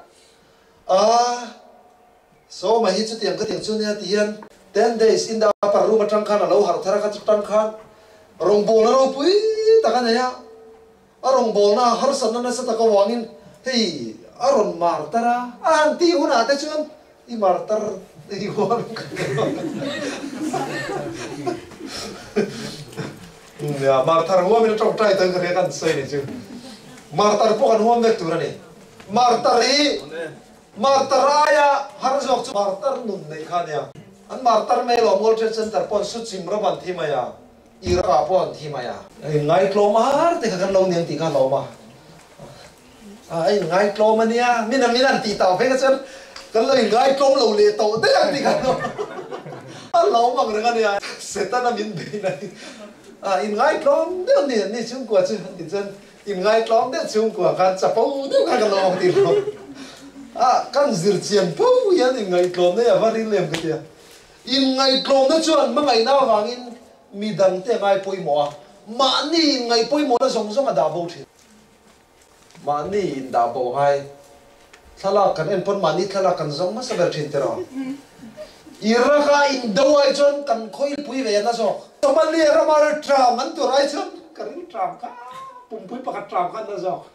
so mà hít chút tiếng cái tiếng chút nha tiền 10 days in the upper room trăng khan alo har thara ka trăng khan rong bol na pui ta kan ya rong bol na har san na sa ta ka wangin hei aron mar tara anti huna ta chun I mar tar I wang ya mar tar huam ni trong trai tang kare kan sai ni chu mar tar po kan huam vek tu ra ni mar tar hi mar taraya har jok chu mar tar nun nei khan ya an mar tar me lo mol chen tar pon su chim ra ban thi ma ya I ra pon thi ma ya ngai klo mar te kan lo niang ti ka lo ma ai ngai klo ma nia min ti tao phe ka chen kan lo ngai klo lo le to te ang ti ka lo a lo mang ra ka nia setan na min be na in ngai klo de ni chung kwa chu ti chen in ngai klo de chung kwa kan cha pau de ka lo ti lo kan zir chiam pau ya ni ngai klo ne ya vari lem ka tia in ngai klo na chuan ma ngai na wangin mi dang te ngai poi mo ma ni ngai poi mo na song song a da bo thi ma ni in da bo hai thala kan en pon ma ni thala kan zong ma sa ber thin te ro ira ka in do ai chon kan khoi pui ve na so to man li ra ma tra man tu rai chon kan tram ka pum pui pakat tram kan na so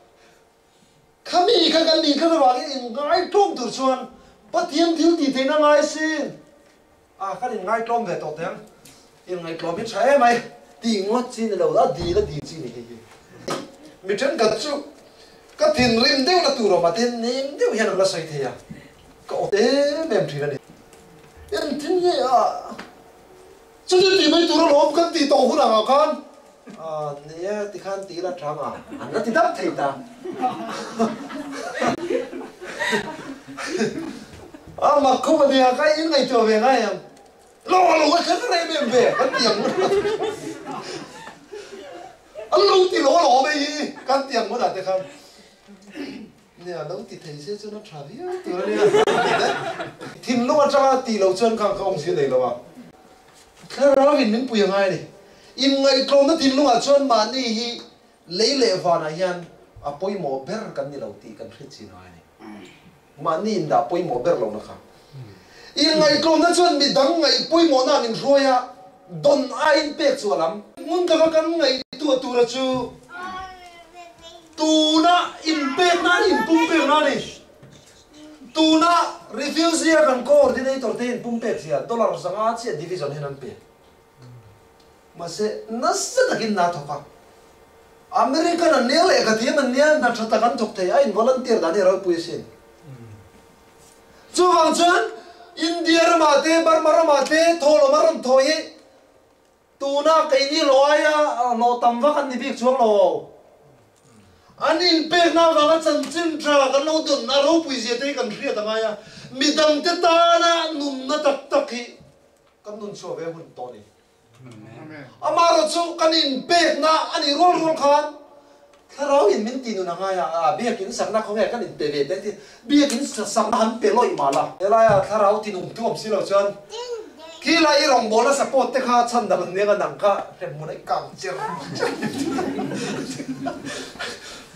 kami ka kan ni ka wa in ngai tom tur chuan pathiam thil ti te na ngai sin kan in ngai tom ve to teng in ngai klom hi chai mai ti ngot chin lo da di chi ni hi mi chen ka chu ka thin rim deu na tu ro ma ten nim deu hian la sai the ya ka o te mem thina ni in thin ye chu ti mai tu ro lom kan ti to hu na kan ne ti khan ti la thang an na ti dam thei ta mà không phải là cái những ngày trở về ngay em lo cái khấn này mềm về cái tiền anh lâu thì lo đây cái tiền có đạt được không nè lâu thì thấy sẽ cho nó trả đi từ đây nè thìn lúc anh cho tỷ lâu chân không xí này đâu à cái đó vì những bùi ngay này in ngày trong nó thìn lúc anh chân mà đi lấy lệ vào này hiền bôi mồ ber cái này lâu thì cái hết gì nói này mà nhìn đã bôi mồ ber lâu nó khác in ngày công nó chuẩn bị đắng ngày bôi mồ na mình rồi à don ai bẹt chua lắm muốn cái ngày tua ra chú tu na in bẹt na in pum bẹt na đi tu na refugee kan coordinator te in pum bẹt sia dollar sanga chia division henan pe mà sẽ nó sẽ là cái nào thôi America na nel e ka thiam an nian na thata kan thok thei ai volunteer da ne ro pui sin chu wang chan India ma te Burma ma te tholo maram thoi tu na kai ni loaya no tam wa kan ni bik chuang lo an in pe na wa chan chin tra kan lo dun na ro pui je te kan ria ta ma ya mi dam te ta na num na tak hi kan nun cho ve hun to ni amaro chu kanin pek na ani rol khan tharau in min tinu na nga ya biakin sakna khonge kanin peve te ti biakin sakna han pe loi mala ela ya tharau tinum tuam silo chan kila I rong bola support te kha chan da ban ne ga nang ka rem mun ai kam cher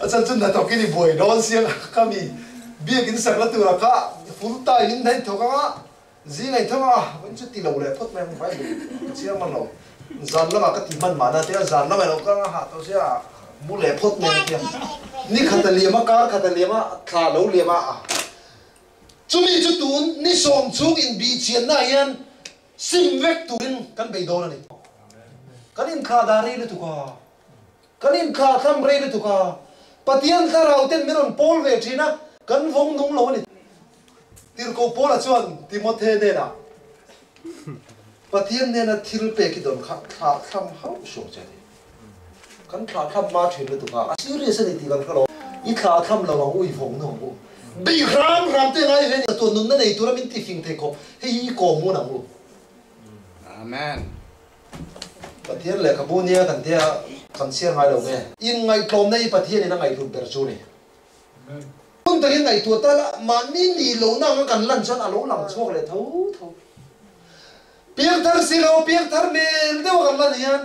achan chun na to kini boy don siang kami biakin sakna tu ra ka full time in dai thoka gì này thôi mà vẫn chưa tìm được phốt mày không phải chia mà nó dàn lắm mà cái tìm man mà na thế dàn lắm mà nó có hạt tao sẽ mua lẻ phốt mày kia ní khát liềm mà cá khát liềm mà thà lâu liềm mà chúng mình chút tuôn ní sòng chung in bị chiến na yên sim vek tuôn kan bay đâu này kan in khá đa rê tu cả kan in khá tham rê tu cả patian khá rau tên mình Paul về chi na kan vong nung lâu này tir ko pola chuan Timothy ne na pathian ne na thil pe ki don kha tham hau so chani kan kha tham ma thin le tu ka serious ni ti kan khalo I kha tham lo ui phong no bu bi ram te ngai he to nun na nei tu ra min ti fing the ko hei ko mu na mu amen pathian le ka bu nia kan tia kan sia ngai lo me in ngai klom nei pathian ni na ngai tu ber chu ni không thấy ngày tuổi ta là mà ni lâu nào cần lần chân alo làm chua lại thấu biếng thar silo biếng thar mel đâu cần lần hiền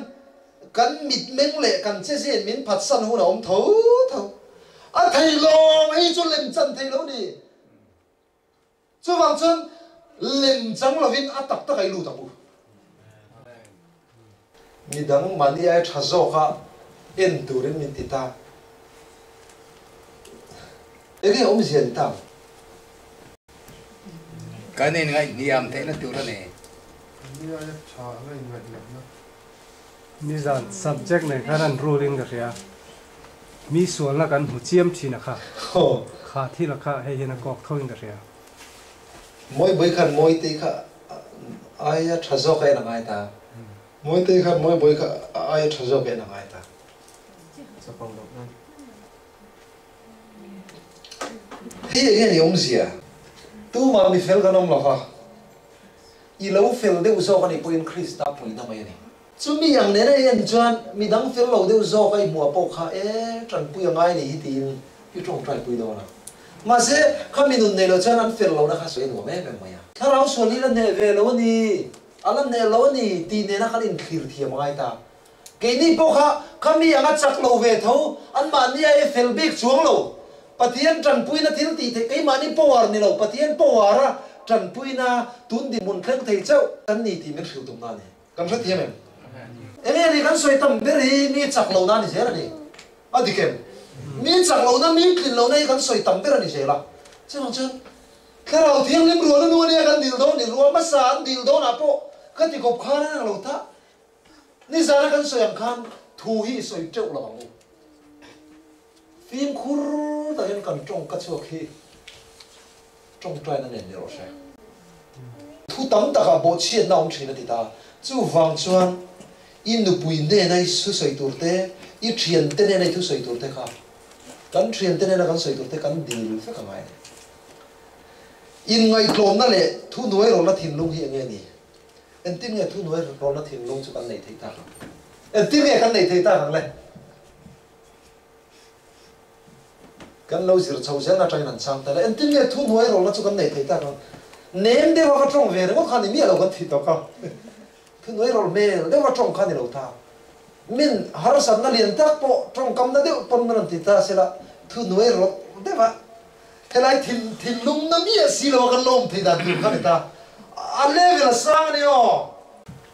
cần mít meng lệ cần xe miếng phật san hu nào thấu thầy lo ấy cho lên chân thầy lâu đi chu wang chuan lem chang lovin atak tak ai lu tamu midang mani ai thazo kha en turin min tita ege om sian tam cái này ngay niệm thế nó tiêu ra này ni ai cha ngai ngai na nizan subject này khá là ruling cái gì mi sual là kan mu chiam thi na kha ho kha thi là kha hay na kok thôi cái gì moi boi khan moi te kha ai thazo kai na ngai ta moi te khan moi boi kha ai thazo kai na ngai ta sa pang lo na hi ege ni om sia tu ma mi fel kan om lo kha i lo fel de uso kan i point Christ ta pui na mai ni chu mi yang ne na yan chuan mi dang fel lo de uso kai mua po kha e tran pui ngai ni hi tin hi tong trai pui do na mà sẽ không mình này là cho anh phải lâu nó khác soi đồ mẹ mày à, thà lâu soi đi là nè về lâu nè, anh nè lâu nè, thì nè nó khá in khử thiệt mà ta, cái này bao khá, không mình ăn chắc lâu về thâu, anh mà nè ai phải biết chuông lâu, bắt thiên trần pui na thiên thì cái mà nè power nè lâu, bắt thiên power ra, trần pui na tuôn đi muốn khen thầy cháu, anh nè thì mình khử tung na nè, cảm thấy thiệt em này cái soi tầm bé đi mi chắc lâu na nè thế là nè, à đi kèm mi chắc lâu na mi tin lâu nay kan soi tam pera ni sela chứ không chứ cái đầu tiên lim ruộng nó nuôi này kan điều đó mất sản điều đó là po cái thì cột khan nó lâu ta ni ra nó kan soi ang khan thu hi soi trâu là bằng phim khur ta hiện kan trong cái chỗ khi trong trai nó nền nhiều rồi thu tắm ta cả bộ chiên nào chỉ là đi ta chú vàng chuan in được bùi nè này su soi tur te ít chiên te này thu soi tur te kha kan thiền tên là kan soi tur te kan dil fe ka ngai in ngai tlom na le thu nuai ro na thin lung hi nge ni en tin nge thu nuai ro na thin lung chu kan nei thei ta en tin nge kan nei thei ta hang le kan lo zir chau zen na trai nan chang ta le en tin nge thu nuai ro na chu kan nei thei ta kan nem de wa ka trong ve ro khan ni mi lo kan thi to ka thu nuai ro me de wa trong khan ni lo ta min har san na lian tak po trong kam na de pon man ti ta sela thu nuai ro de wa helai thin lum na mi si lo kan lom thei da du khan ta a level sang ni o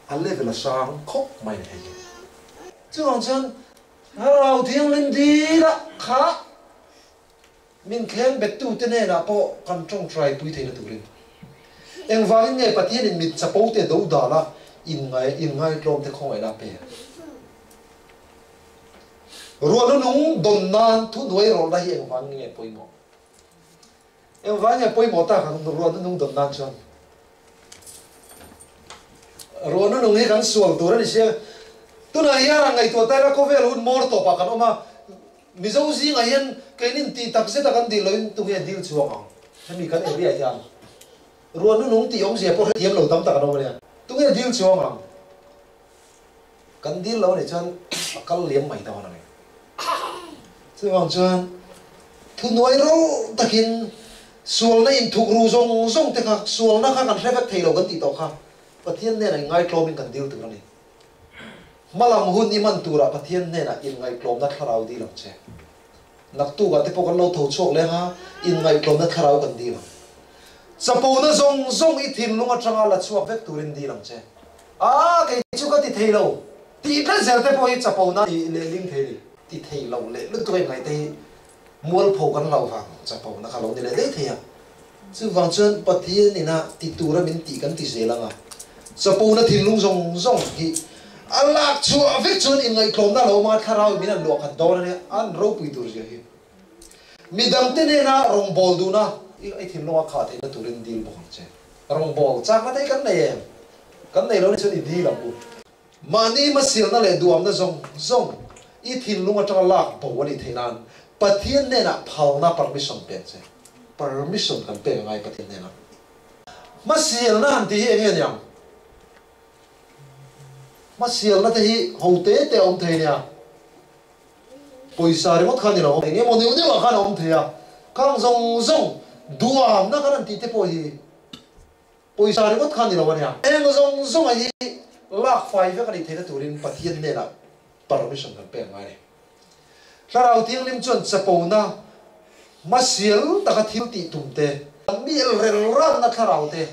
a level sang khop mai ne chu ang chan harau thiang lim di la kha min khen bet tu te ne na po kan trong trai pui thei na tu rin eng wang nge pathian in mit chapo te do da la in ngai lom te khong ai la pe ruộng nó nung đồn nan thu nuôi rồi là hiện vang nghe bồi mỏ em vang nghe bồi mỏ ta hàng ruộng nó nung đồn nan chọn ruộng nó nung hết gan sual tu ra đi xe tu này ya ngày tu ta là có vẻ luôn mor to pa kan mà mi dâu gì ngày hiện cái nín ti tập sẽ ta kan đi lên tu nghe deal chuang ang thế mi kan em đi ai ăn ruộng nó nung ti ông xe po hiếm lâu tâm ta kan mà tu nghe deal chuang ang kan deal lâu này chọn kan liếm mày tao này chứ còn chuan thu nuôi đâu takin sual na in thuk ru zong te kha sual na kha kan hrebat thei lo kan ti to kha pathian ne na ngai tlom in kan dil tu ni malam hun ni man tura pathian ne na in ngai tlom na tharau di lam che nak tu ga te po kan lo tho chok le ha in ngai tlom na tharau kan di lam chapo na zong i thin lunga tanga la chuak vek turin di lam che a ke chu ka ti thei lo ti ka zel te po hi chapo na le ling thei li ti thei lo le lu tu ngai te mual pho kan lo wang chapo na kha lo ni le dei thei a chu wang chuan pathian ni na ti tura min ti kan ti zelanga chapo na thin lung zong hi alak chu avek chun in ngai klom na lo ma tharau min an lo khan dor ne an ro pui tur je hi midam te ne na rong bol du na ai thin lo kha te na turin dil bo che rong bol chak ma dei kan nei lo ni chun i di la bu mani ma sil na le duam na zong i thin lunga tang lak bo wani theinan pathian ne na phal na permission pe che permission kan pe ngai pathian ne na ma sil na han ti hi nge nyang mà siêu là thế hậu tế te ông thầy nè, bồi sa thì mất khăn gì đâu, nghe một điều mà khăn ông thầy à, khăn rong đuam nó khăn tí te bồi sa thì mất khăn gì đâu nè, em rong ấy lạc phai với cái thầy nó tụi mình bắt hiện này là permission cần bèn ngay này, sau đầu tiên lim chuẩn sập bầu na, mà siêu ta cái thiếu tị tụm te, mi el rel ran na tharau te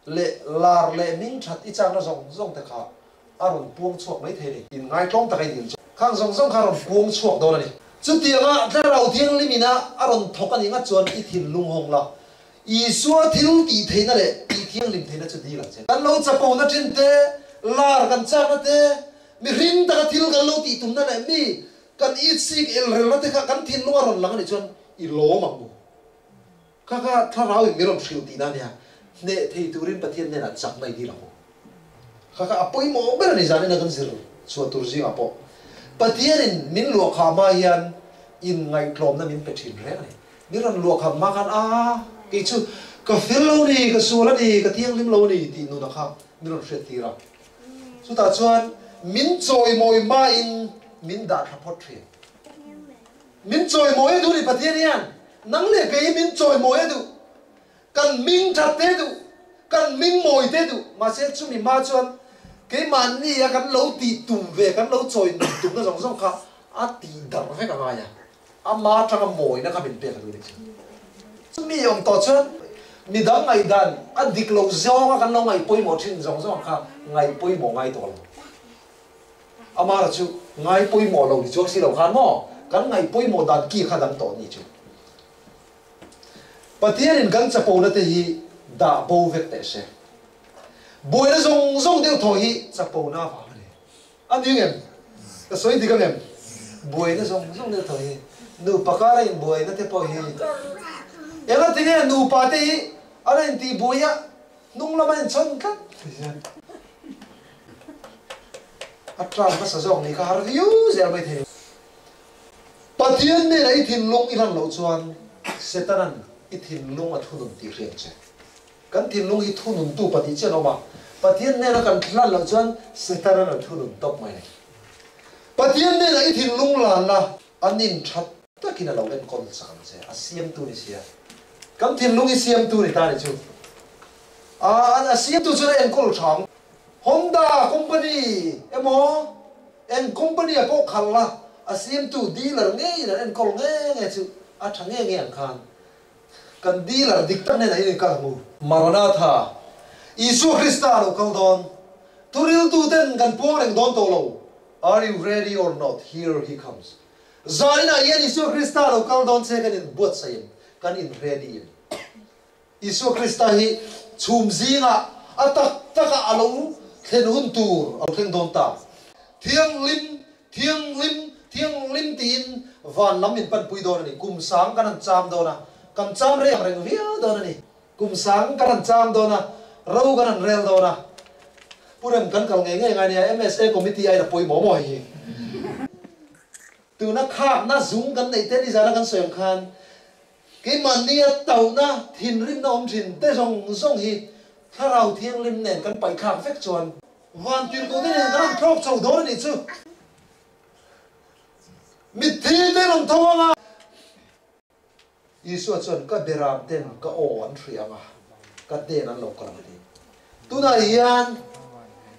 le lar le ming that I chang na zong te kha aron puang chuak mai the ni in ngai tlom takai din khang zong kha ron puang chuak do na ni chu tianga tharau thiang limina aron thokani nga chuan I thil lung hong la I suwa thil ti theina le I thiang lim theina chu di la chen kan lo chapo na thin te lar kan chang na te mi rin ta thil kan lo ti tum na le mi kan I sik el rel na te kha kan thin lu aron lang ni chuan I lo mang bu kaka tharau mi ron thil ti na nia ne thei turin pathian ne na chak mai di la kaka apoi mo ber ni zani na kan zir chu tur ji apo pathian in min lo kha ma hian in ngai tlom na min pethin re ni mi ron lo kha ma kan a ke chu ka fel lo ni ka su la ni ka thiang lim lo ni ti nu na kha mi ron hret ti ra chu ta chuan min choi moi ma in min da tha phot thri min choi moi du ni pathian hian nang le ke min choi moi du kan ming that te du kan ming moi te du ma se chu mi ma chuan cái màn ni à kan lâu tì tùm về kan lâu trôi tùm nó giống khá à tì đằng hay cả ai à mà thằng mồi nó khá bình bề cái đấy mi ông tao chân mi đắng ngày đàn à địch lâu gió kan lâu ngày bôi mỏ trên giống khá ngày bôi mỏ ngày tổ à mà là chú ngày bôi mỏ lâu thì chú xí lâu khán mỏ kan ngày bôi mỏ đàn kia khá đắng tổ như chú và tiền kan chập bầu nó thì đã bầu vẹt tệ sẽ bồi nó rong đều thổi hi chặt bầu na vào này anh đi nghe cái số thì cái nghe bồi nó rong đều thổi hi nụ bạc cái này bồi nó thế bồi hi em nói thế này nụ bạc thì anh ấy thì bồi á nung làm anh chọn cắt anh tra cái sử dụng này cái review gì vậy thế bắt tiền này là ít thiên lung ít lần lâu chuan sẽ ta năng ít thiên lung ở thu nung tiền riêng chứ kan tin lung hi thu nun tu pati chen oma pathian ne na kan thlan lo chuan setara na thu nun top mai pathian ne na I thin lung lan la anin that takina lo en kon sam che a siam tu ni sia kan thin lung I siam tu ni ta ni chu a siam tu chu en kol thang Honda company emo en company a ko khalla a siam tu dealer nge na en kol nge chu a thang nge an khan kan dealer diktan ne na I ka mu Maranatha Isu Christa lo kal don turil tu ten kan po reng don to lo are you ready or not here he comes zaina yen Isu Christa lo kal don se kan in buat sayem kan in ready Isu Christa hi chum zinga atak taka alo thlen hun tur al thlen don ta thiang lim tin van lam in pan pui don ni kum sang kan cham do na kan cham re reng via don ni kum sang kan cham do na rau kan rel do na puram kan kal nge ngai ni MSA committee ai da poi mo mo hi tu na khap na zung kan nei te ni zara kan soyang khan cái man ni tàu na thin rim na om thin te zong hi tharau thiang lim nen kan pai khap fek chuan van tin ko te nen kan prok chau do ni chu mi thi te long thawanga Isu chuan ka beram ten ka o an thrianga ka ten an lo kalam ti tuna hian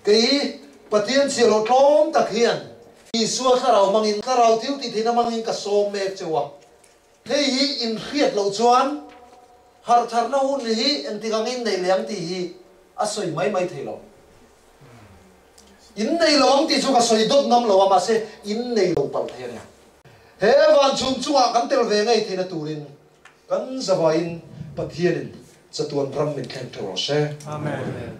cái pathian silo thom tak hian Isu tharau mangin tharau thiu ti thina mangin ka som mek chewa hei hi in khiat lo chuan har thar na hun hi en ti gangin nei leng ti hi a soi mai thelo in nei lo ang ti chu ka soi dot nam lo ma se in nei lo pal the nya he van chum chunga kan tel ve ngai thina turin kan zavain pathianin chatuan ram min khen tero se amen